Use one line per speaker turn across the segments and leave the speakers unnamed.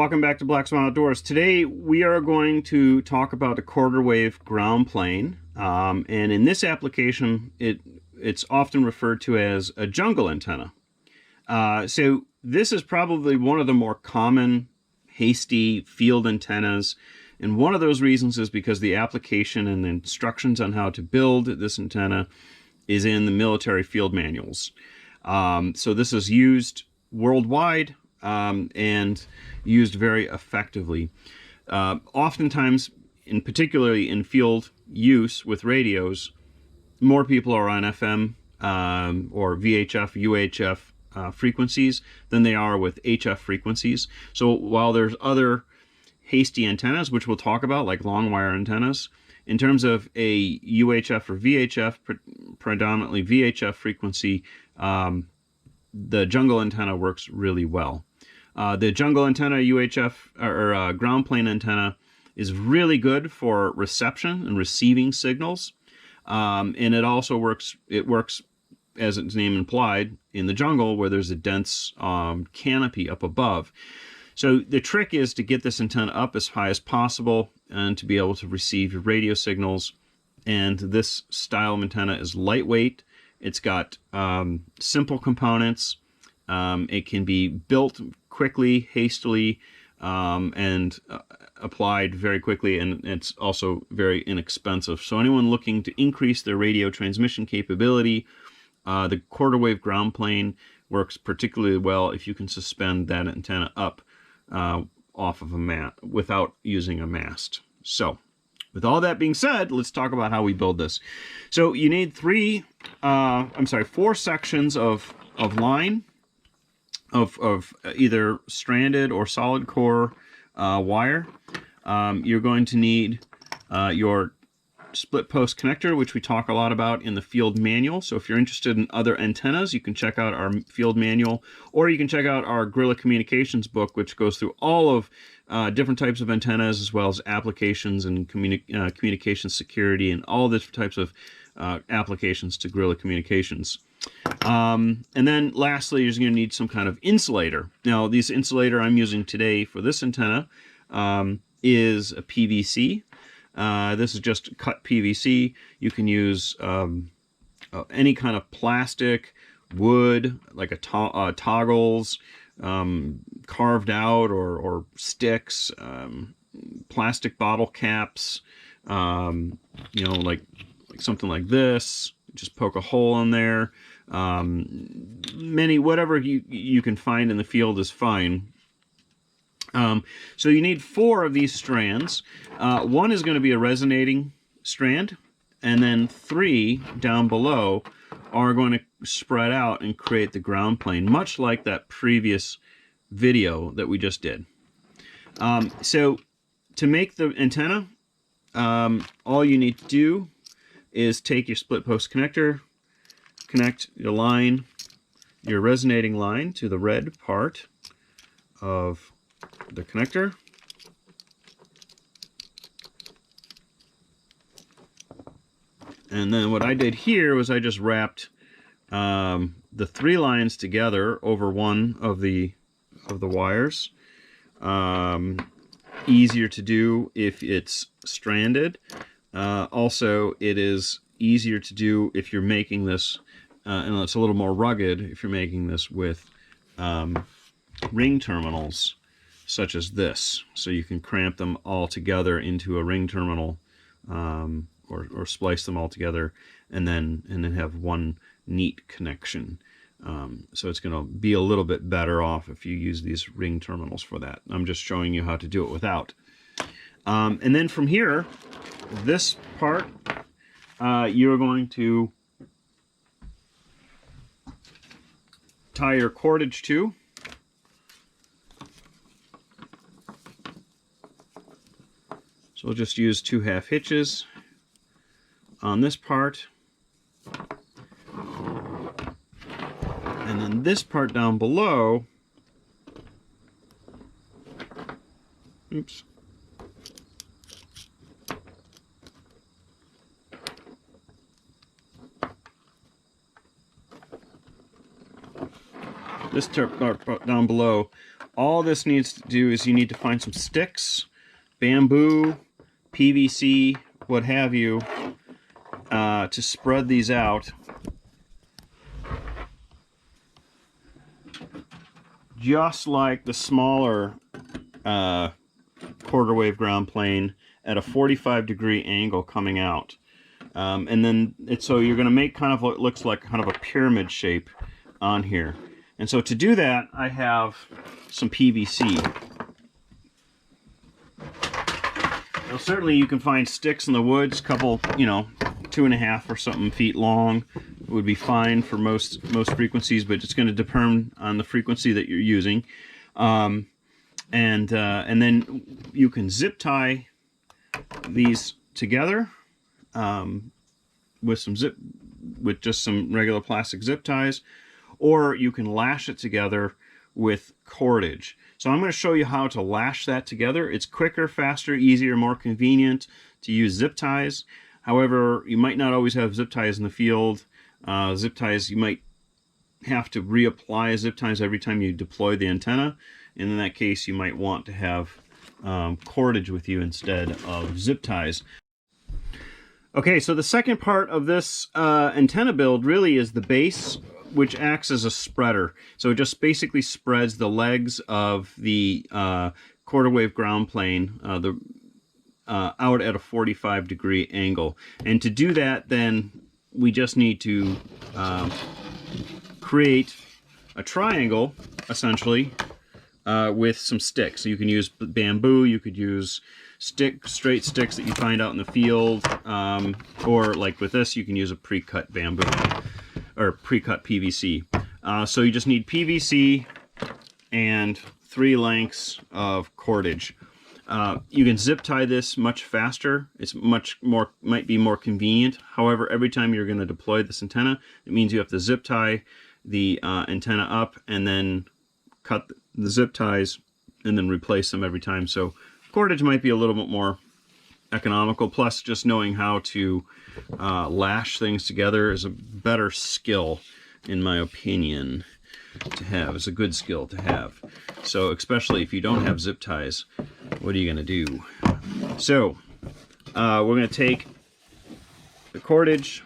welcome back to Black Swan Outdoors. Today we are going to talk about the quarter wave ground plane, and in this application it's often referred to as a jungle antenna. So this is probably one of the more common hasty field antennas, and one of those reasons is because the application and the instructions on how to build this antenna is in the military field manuals. So this is used worldwide and used very effectively. Oftentimes, particularly in field use with radios, more people are on FM or VHF, UHF frequencies than they are with HF frequencies. So while there's other hasty antennas, which we'll talk about, like long wire antennas, in terms of a UHF or VHF, predominantly VHF frequency, the jungle antenna works really well. The jungle antenna, UHF, or ground plane antenna, is really good for reception and receiving signals. And it also works, as its name implied, in the jungle where there's a dense canopy up above. So the trick is to get this antenna up as high as possible and to be able to receive your radio signals. And this style of antenna is lightweight. It's got simple components. It can be built quickly, hastily, and applied very quickly, and it's also very inexpensive. So anyone looking to increase their radio transmission capability, the quarter wave ground plane works particularly well if you can suspend that antenna up off of a mat without using a mast. So with all that being said, let's talk about how we build this. So you need four sections of line of either stranded or solid core wire. You're going to need your split post connector, which we talk a lot about in the field manual. So if you're interested in other antennas, you can check out our field manual, or you can check out our Guerrilla Communications book, which goes through all of different types of antennas, as well as applications and communication security and all different types of applications to Guerrilla Communications. And then lastly, you're going to need some kind of insulator. Now, this insulator I'm using today for this antenna is a PVC. This is just cut PVC. You can use any kind of plastic, wood, like toggles, carved out, or sticks, plastic bottle caps, like something like this. Just poke a hole in there. Whatever you can find in the field is fine. So you need 4 of these strands. One is going to be a resonating strand, and then 3 down below are going to spread out and create the ground plane, much like that previous video that we just did. So to make the antenna, all you need to do is take your split post connector, connect your line, your resonating line, to the red part of the connector. And then what I did here was I just wrapped the 3 lines together over one of the wires. Easier to do if it's stranded. Also, it is easier to do if you're making this, and it's a little more rugged if you're making this with ring terminals, such as this. So you can cramp them all together into a ring terminal, or splice them all together, and then have one neat connection. So it's going to be a little bit better off if you use these ring terminals for that. I'm just showing you how to do it without. And then from here, this part, you're going to tie your cordage to. So we'll just use 2 half hitches on this part. And then this part down below, oops. This part down below All this needs to do is you need to find some sticks, bamboo, PVC, what have you, to spread these out. Just like the smaller quarter wave ground plane at a 45-degree angle coming out. And then so you're going to make kind of what looks like kind of a pyramid shape on here. And so to do that, I have some PVC. Now certainly you can find sticks in the woods, couple, 2.5 or something feet long. It would be fine for most frequencies, but it's going to depend on the frequency that you're using. And then you can zip tie these together with just some regular plastic zip ties, or you can lash it together with cordage. So I'm going to show you how to lash that together. It's quicker, faster, easier, more convenient to use zip ties. However, you might not always have zip ties in the field. Zip ties, you might have to reapply zip ties every time you deploy the antenna. And in that case, you might want to have cordage with you instead of zip ties. Okay, so the second part of this antenna build really is the base, which acts as a spreader. So it just basically spreads the legs of the quarter wave ground plane out at a 45-degree angle. And to do that, then we just need to create a triangle, essentially, with some sticks. So you can use bamboo, you could use straight sticks that you find out in the field, or like with this, you can use a pre-cut bamboo or pre-cut PVC. So you just need PVC and 3 lengths of cordage. You can zip tie this much faster. It's might be more convenient. However, every time you're going to deploy this antenna, it means you have to zip tie the antenna up and then cut the zip ties and then replace them every time. So cordage might be a little bit more economical. Plus, just knowing how to lash things together is a better skill, in my opinion, to have. It's a good skill to have. So especially if you don't have zip ties, what are you going to do? So we're going to take the cordage,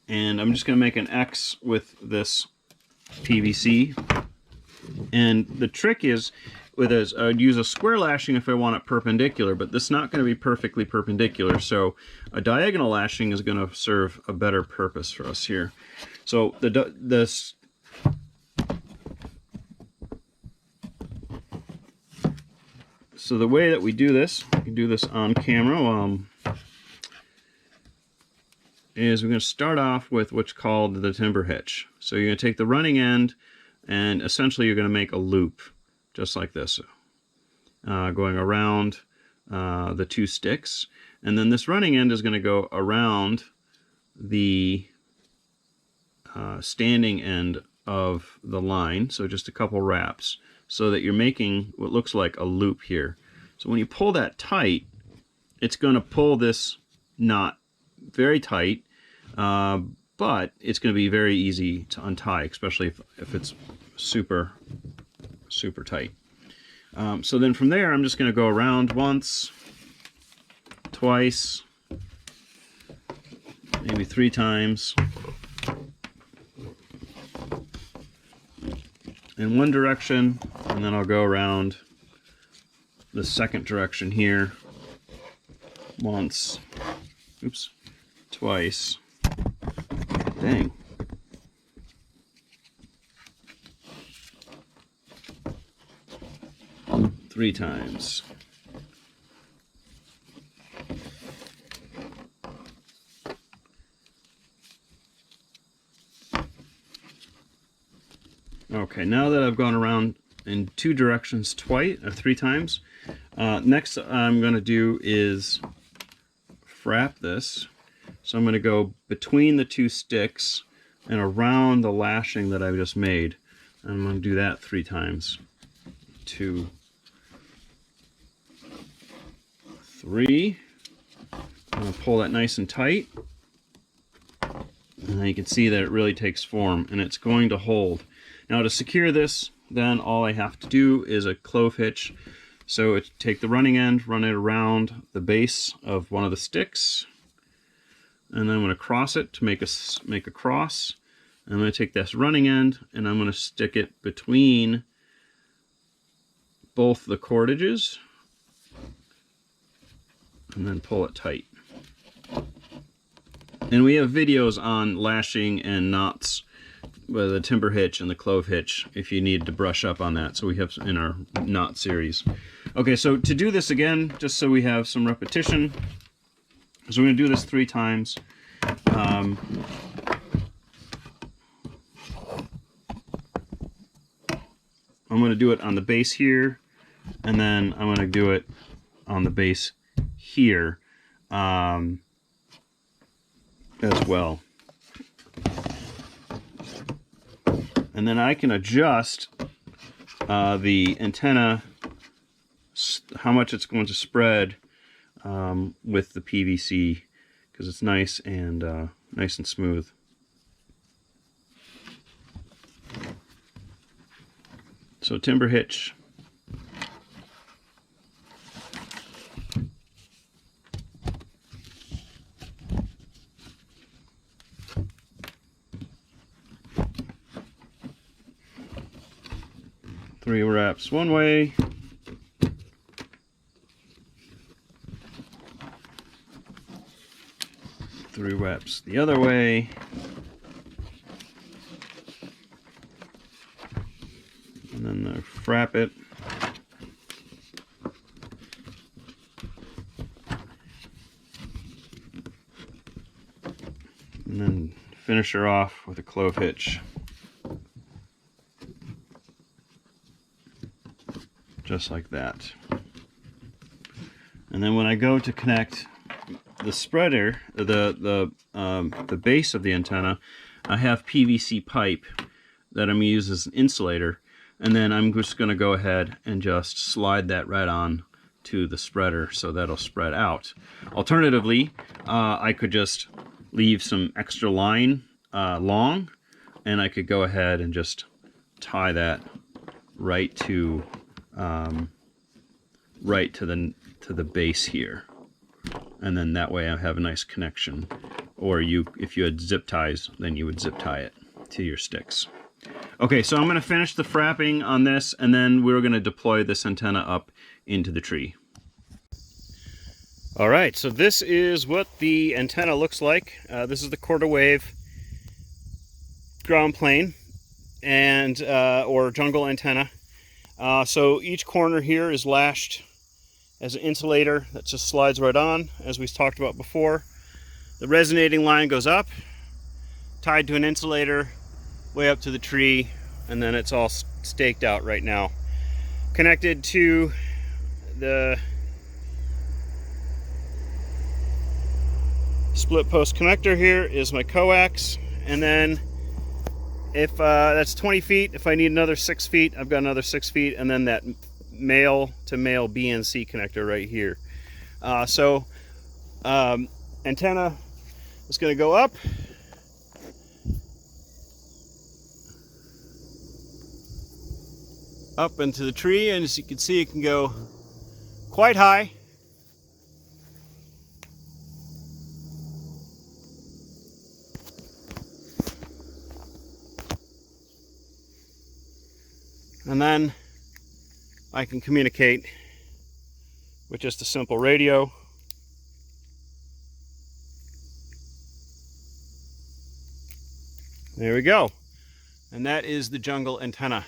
and I'm just going to make an X with this PVC. And the trick is, with this, I'd use a square lashing if I want it perpendicular, but this is not going to be perfectly perpendicular, so a diagonal lashing is going to serve a better purpose for us here. So so the way that we do this, we can do this on camera, is we're going to start off with what's called the timber hitch. So you're going to take the running end, and essentially you're going to make a loop, just like this, going around the 2 sticks. And then this running end is going to go around the standing end of the line, so just a couple wraps, so that you're making what looks like a loop here. So when you pull that tight, it's going to pull this knot very tight, but it's going to be very easy to untie, especially if it's super tight. So then from there, I'm just going to go around once, twice, maybe 3 times, in one direction, and then I'll go around the second direction here once, oops, twice, dang, 3 times. Okay, now that I've gone around in 2 directions twice, or 3 times, next I'm going to do is frap this. So I'm going to go between the 2 sticks and around the lashing that I just made. I'm going to do that 3 times. 2, 3. I'm going to pull that nice and tight. And you can see that it really takes form, and it's going to hold. Now to secure this, then all I have to do is a clove hitch. So take the running end, run it around the base of one of the sticks, and then I'm going to cross it to make a cross. I'm going to take this running end and I'm going to stick it between both the cordages and then pull it tight. And we have videos on lashing and knots with the timber hitch and the clove hitch if you need to brush up on that. So we have in our knot series. Okay, so to do this again, just so we have some repetition, so we're going to do this 3 times. I'm going to do it on the base here, and then I'm going to do it on the base here as well. And then I can adjust the antenna, how much it's going to spread with the PVC, because it's nice and smooth. So timber hitch. Three wraps one way. Three wraps the other way. And then frap it. And then finish her off with a clove hitch. Just like that. And then when I go to connect the spreader, the base of the antenna, I have PVC pipe that I'm going to use as an insulator, and then I'm just going to go ahead and just slide that right on to the spreader so that'll spread out. Alternatively, I could just leave some extra line long, and I could go ahead and just tie that right to the base here, and then that way I have a nice connection. Or if you had zip ties, then you would zip tie it to your sticks. Okay, so I'm going to finish the frapping on this, and then we're going to deploy this antenna up into the tree. All right, so this is what the antenna looks like. This is the quarter wave ground plane and or jungle antenna. So each corner here is lashed as an insulator that just slides right on, as we talked about before. The resonating line goes up, tied to an insulator, way up to the tree, and then it's all staked out right now. Connected to the split post connector here is my coax, and then if that's 20 feet, if I need another 6 feet, I've got another 6 feet, and then that male to male BNC connector right here. Antenna is going to go up. Up into the tree, and as you can see, it can go quite high. And then I can communicate with just a simple radio. There we go. And that is the jungle antenna.